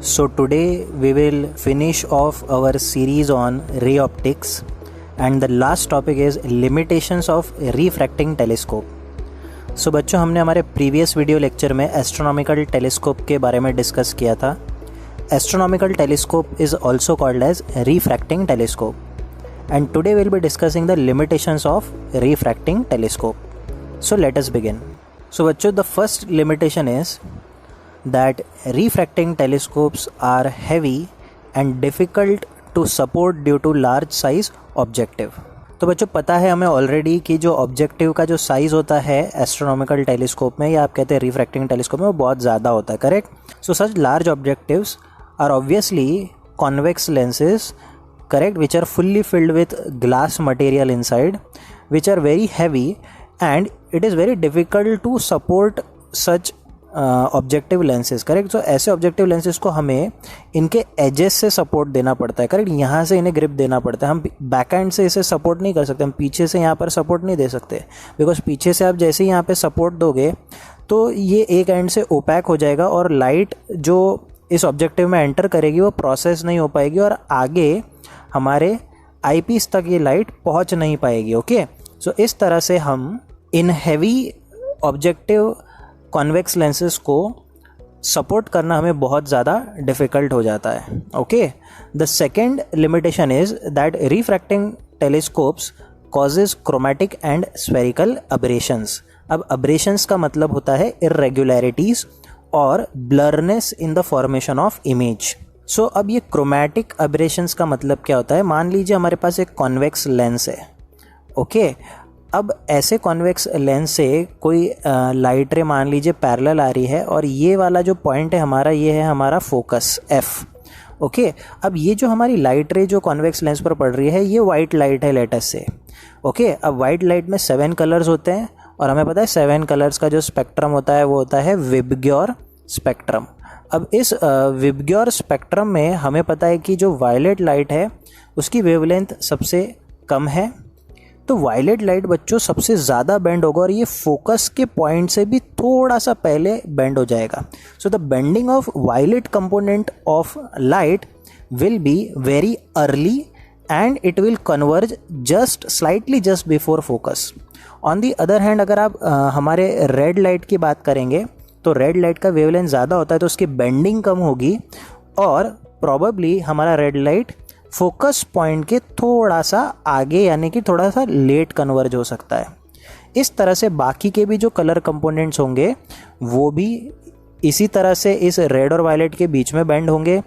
So today we will finish off our series on ray optics, and the last topic is limitations of refracting telescope. So बच्चों, हमने हमारे previous video lecture में astronomical telescope के बारे में discuss किया था. Astronomical telescope is also called as refracting telescope, and today we'll be discussing the limitations of refracting telescope. So let us begin. So बच्चों, the first limitation is that refracting telescopes are heavy and difficult to support due to large size objective. तो बच्चों, पता है हमें already कि जो objective का जो साइज़ होता है एस्ट्रोनॉमिकल टेलीस्कोप में, या आप कहते हैं रिफ्रैक्टिंग टेलीस्कोप में, वो बहुत ज़्यादा होता है. Correct. So such large objectives are obviously convex lenses, correct, which are fully filled with glass material inside, which are very heavy and it is very difficult to support such objective lenses. Correct. So ऐसे objective lenses को हमें इनके edges से support देना पड़ता है. Correct. यहाँ से इन्हें ग्रिप देना पड़ता है. हम बैक हैंड से इसे सपोर्ट नहीं कर सकते, हम पीछे से यहाँ पर सपोर्ट नहीं दे सकते, बिकॉज पीछे से आप जैसे ही यहाँ पे सपोर्ट दोगे तो ये एक एंड से ओपैक हो जाएगा और लाइट जो इस ऑब्जेक्टिव में एंटर करेगी वो प्रोसेस नहीं हो पाएगी और आगे हमारे आईपीस तक ये लाइट पहुँच नहीं पाएगी. ओके. सो इस तरह से हम इन हैवी ऑब्जेक्टिव कॉन्वेक्स लेंसेज को सपोर्ट करना हमें बहुत ज़्यादा डिफ़िकल्ट हो जाता है. Okay. The second limitation is that refracting telescopes causes chromatic and spherical aberrations. अब अब्रेशंस का मतलब होता है इरेगुलरिटीज़ और blurness in the formation of image. So अब ये क्रोमैटिक अब्रेशंस का मतलब क्या होता है. मान लीजिए हमारे पास एक कॉन्वेक्स लेंस है. ओके. अब ऐसे कॉन्वेक्स लेंस से कोई लाइट रे मान लीजिए पैरेलल आ रही है और ये वाला जो पॉइंट है हमारा, ये है हमारा फोकस एफ. ओके. अब ये जो हमारी लाइट रे जो कॉन्वेक्स लेंस पर पड़ रही है, ये वाइट लाइट है लेटस से. ओके. अब वाइट लाइट में 7 कलर्स होते हैं और हमें पता है 7 कलर्स का जो स्पेक्ट्रम होता है वो होता है विबग्योर स्पेक्ट्रम. अब इस विबग्योर स्पेक्ट्रम में हमें पता है कि जो वायलेट लाइट है उसकी वेवलेंथ सबसे कम है. तो वायलेट लाइट बच्चों सबसे ज़्यादा बेंड होगा और ये फोकस के पॉइंट से भी थोड़ा सा पहले बेंड हो जाएगा. So the bending of violet component of light will be very early and it will converge slightly just before focus. On the other hand अगर आप हमारे रेड लाइट की बात करेंगे तो रेड लाइट का वेवलेंथ ज़्यादा होता है तो उसकी बेंडिंग कम होगी और प्रॉबेबली हमारा रेड लाइट फोकस पॉइंट के थोड़ा सा आगे यानी कि थोड़ा सा लेट कन्वर्ज हो सकता है. इस तरह से बाकी के भी जो कलर कंपोनेंट्स होंगे वो भी इसी तरह से इस रेड और वायलेट के बीच में बेंड होंगे.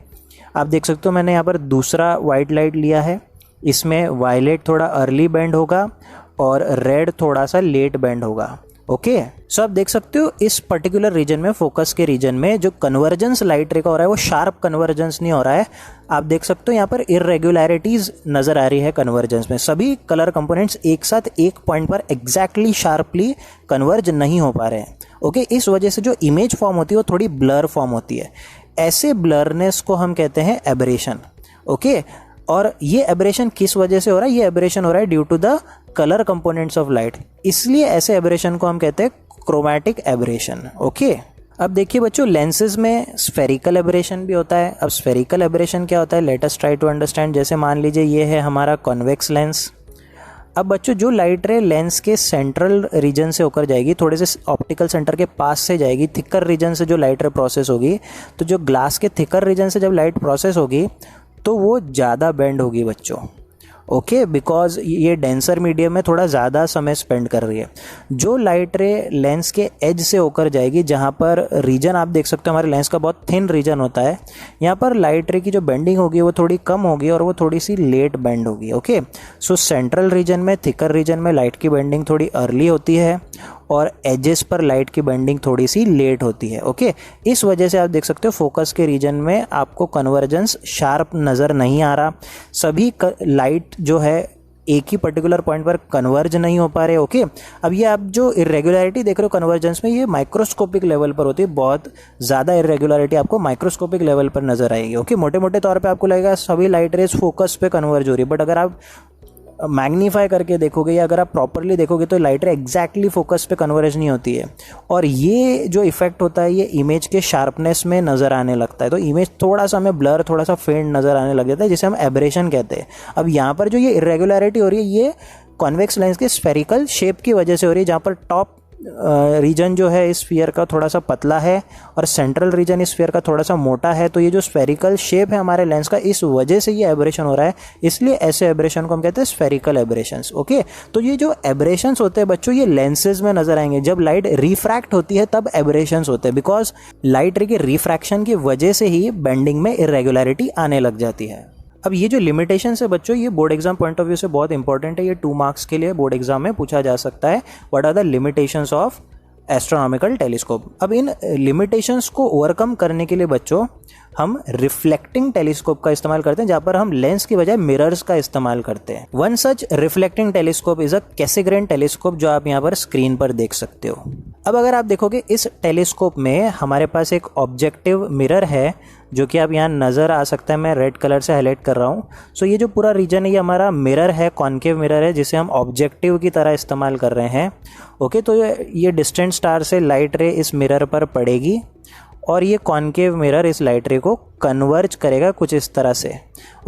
आप देख सकते हो मैंने यहाँ पर दूसरा वाइट लाइट लिया है, इसमें वायलेट थोड़ा अर्ली बेंड होगा और रेड थोड़ा सा लेट बेंड होगा. ओके. सो आप देख सकते हो इस पर्टिकुलर रीजन में, फोकस के रीजन में जो कन्वर्जेंस लाइट रे का हो रहा है वो शार्प कन्वर्जेंस नहीं हो रहा है. आप देख सकते हो यहाँ पर इरेगुलरिटीज नजर आ रही है कन्वर्जेंस में. सभी कलर कंपोनेंट्स एक साथ एक पॉइंट पर एग्जैक्टली शार्पली कन्वर्ज नहीं हो पा रहे हैं. ओके. इस वजह से जो इमेज फॉर्म होती है वो थोड़ी ब्लर फॉर्म होती है. ऐसे ब्लरनेस को हम कहते हैं एबरेशन. ओके. और ये एबरेशन किस वजह से हो रहा है? ये एबरेशन हो रहा है due to the colour components of light. इसलिए ऐसे एबरेशन को हम कहते हैं क्रोमैटिक एबरेशन. ओके. अब देखिए बच्चों, लेंसेज में स्फेरिकल एबरेशन भी होता है. अब स्फेरिकल एबरेशन क्या होता है? Let us try to understand. जैसे मान लीजिए ये है हमारा कॉन्वेक्स लेंस. अब बच्चों जो लाइट रे लेंस के सेंट्रल रीजन से होकर जाएगी, थोड़े से ऑप्टिकल सेंटर के पास से जाएगी, थिकर रीजन से जो लाइट रे प्रोसेस होगी, तो जो ग्लास के थिकर रीजन से जब लाइट प्रोसेस होगी तो वो ज़्यादा बेंड होगी बच्चों. ओके. बिकॉज ये डेंसर मीडियम में थोड़ा ज़्यादा समय स्पेंड कर रही है. जो लाइट रे लेंस के एज से होकर जाएगी, जहाँ पर रीजन आप देख सकते हो हमारे लेंस का बहुत थिन रीजन होता है, यहाँ पर लाइट रे की जो बेंडिंग होगी वो थोड़ी कम होगी और वो थोड़ी सी लेट बेंड होगी. ओके. सो सेंट्रल रीजन में, थिकर रीजन में लाइट की बेंडिंग थोड़ी अर्ली होती है और एजेस पर लाइट की बेंडिंग थोड़ी सी लेट होती है. ओके. इस वजह से आप देख सकते हो फोकस के रीजन में आपको कन्वर्जेंस शार्प नज़र नहीं आ रहा. सभी लाइट जो है एक ही पर्टिकुलर पॉइंट पर कन्वर्ज नहीं हो पा रहे. ओके. अब ये आप जो इरेगुलरिटी देख रहे हो कन्वर्जेंस में, ये माइक्रोस्कोपिक लेवल पर होती है. बहुत ज़्यादा इरेगुलरिटी आपको माइक्रोस्कोपिक लेवल पर नजर आएगी. ओके. मोटे मोटे तौर पे आपको लगेगा सभी लाइट रेज फोकस पे कन्वर्ज हो रही है, बट अगर आप मैग्नीफाई करके देखोगे या अगर आप प्रॉपरली देखोगे तो लाइट रे एग्जैक्टली फोकस पे कन्वर्ज नहीं होती है, और ये जो इफेक्ट होता है ये इमेज के शार्पनेस में नज़र आने लगता है, तो इमेज थोड़ा सा हमें ब्लर, थोड़ा सा फेंट नज़र आने लग जाता है, जिसे हम एब्रेशन कहते हैं। अब यहाँ पर जो ये इरेगुलरिटी हो रही है ये कॉन्वेक्स लेंस के स्फेरिकल शेप की वजह से हो रही है, जहाँ पर टॉप रीजन जो है इस स्फीयर का थोड़ा सा पतला है और सेंट्रल रीजन इस स्फीयर का थोड़ा सा मोटा है, तो ये जो स्फेरिकल शेप है हमारे लेंस का, इस वजह से ये एब्रेशन हो रहा है, इसलिए ऐसे एब्रेशन को हम कहते हैं स्फेरिकल एब्रेशंस। ओके, तो ये जो एब्रेशंस होते हैं बच्चों ये लेंसेज में नजर आएंगे। जब लाइट रिफ्रैक्ट होती है तब एब्रेशंस होते हैं, बिकॉज लाइट रे के रिफ्रैक्शन की वजह से ही बेंडिंग में इरेगुलरिटी आने लग जाती है। अब ये जो लिमिटेशन है बच्चों ये board exam point of view से बहुत इंपॉर्टेंट है, ये 2 मार्क्स के लिए बोर्ड एग्जाम में पूछा जा सकता है। What are the limitations of astronomical telescope. अब इन लिमिटेशंस को ओवरकम करने के लिए बच्चों हम रिफ्लेक्टिंग टेलीस्कोप का इस्तेमाल करते हैं, जहां पर हम लेंस की बजाय मिरर्स का इस्तेमाल करते हैं। One such reflecting telescope is a Cassegrain telescope, जो आप यहाँ पर स्क्रीन पर देख सकते हो। अब अगर आप देखोगे इस टेलीस्कोप में हमारे पास एक ऑब्जेक्टिव मिरर है, जो कि आप यहाँ नज़र आ सकता है, मैं रेड कलर से हाईलाइट कर रहा हूँ। सो ये जो पूरा रीजन है ये हमारा मिरर है, कॉन्केव मिरर है, जिसे हम ऑब्जेक्टिव की तरह इस्तेमाल कर रहे हैं। ओके, तो ये डिस्टेंट स्टार से लाइट रे इस मिरर पर पड़ेगी और ये कॉन्केव मिरर इस लाइट रे को कन्वर्ज करेगा कुछ इस तरह से।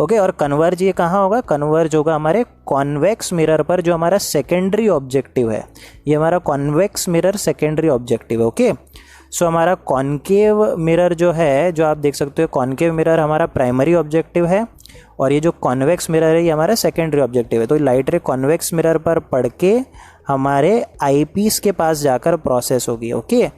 ओके, और कन्वर्ज ये कहाँ होगा? कन्वर्ज होगा हमारे कॉन्वेक्स मिरर पर, जो हमारा सेकेंडरी ऑब्जेक्टिव है। ये हमारा कॉन्वेक्स मिरर सेकेंडरी ऑब्जेक्टिव है। ओके, सो हमारा कॉन्केव मिरर जो है, जो आप देख सकते हो, कॉन्केव मिरर हमारा प्राइमरी ऑब्जेक्टिव है और ये जो कॉन्वेक्स मिरर है ये हमारा सेकेंडरी ऑब्जेक्टिव है। तो लाइट रे कॉन्वेक्स मिरर पर पड़ के हमारे आईपीस के पास जाकर प्रोसेस होगी। ओके,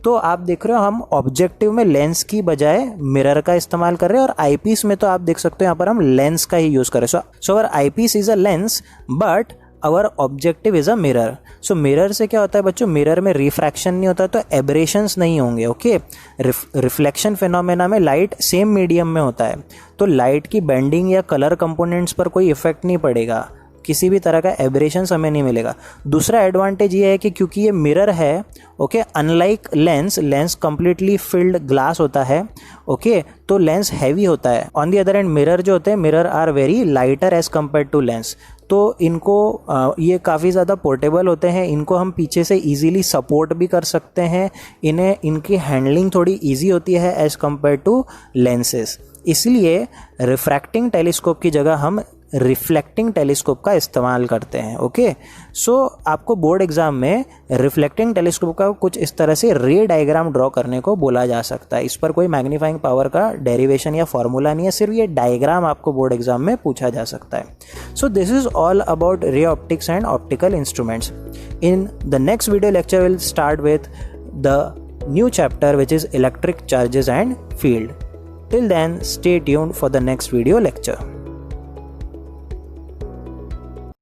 तो आप देख रहे हो हम ऑब्जेक्टिव में लेंस की बजाय मिरर का इस्तेमाल कर रहे हैं, और आईपीस में तो आप देख सकते हो यहाँ पर हम लेंस का ही यूज़ कर रहे हैं। So our eyepiece is a lens but our objective is a mirror. So mirror से क्या होता है बच्चों, मिरर में रिफ्रैक्शन नहीं होता तो एब्रेशंस नहीं होंगे। ओके, रिफ्लेक्शन फिनोमेना में लाइट सेम मीडियम में होता है, तो लाइट की बेंडिंग या कलर कंपोनेंट्स पर कोई इफेक्ट नहीं पड़ेगा, किसी भी तरह का एब्रेशंस हमें नहीं मिलेगा। दूसरा एडवांटेज ये है कि क्योंकि ये मिरर है, okay, unlike lens completely filled glass होता है। ओके, तो लेंस हैवी होता है। On the other end mirror जो होते हैं, mirror are very lighter as compare to lens, तो इनको ये काफ़ी ज़्यादा पोर्टेबल होते हैं, इनको हम पीछे से इजीली सपोर्ट भी कर सकते हैं, इनकी हैंडलिंग थोड़ी इजी होती है एज कम्पेयर टू लेंसेज। इसलिए रिफ्रैक्टिंग टेलीस्कोप की जगह हम रिफ्लेक्टिंग टेलीस्कोप का इस्तेमाल करते हैं। ओके, सो आपको बोर्ड एग्जाम में रिफ्लेक्टिंग टेलीस्कोप का कुछ इस तरह से रे डायग्राम ड्रॉ करने को बोला जा सकता है। इस पर कोई मैग्नीफाइंग पावर का डेरिवेशन या फॉर्मूला नहीं है, सिर्फ ये डायग्राम आपको बोर्ड एग्जाम में पूछा जा सकता है। So this is all about ray optics and optical instruments. In the next video lecture will start with the new chapter which is electric charges and field. Till then, stay tuned for the next video lecture.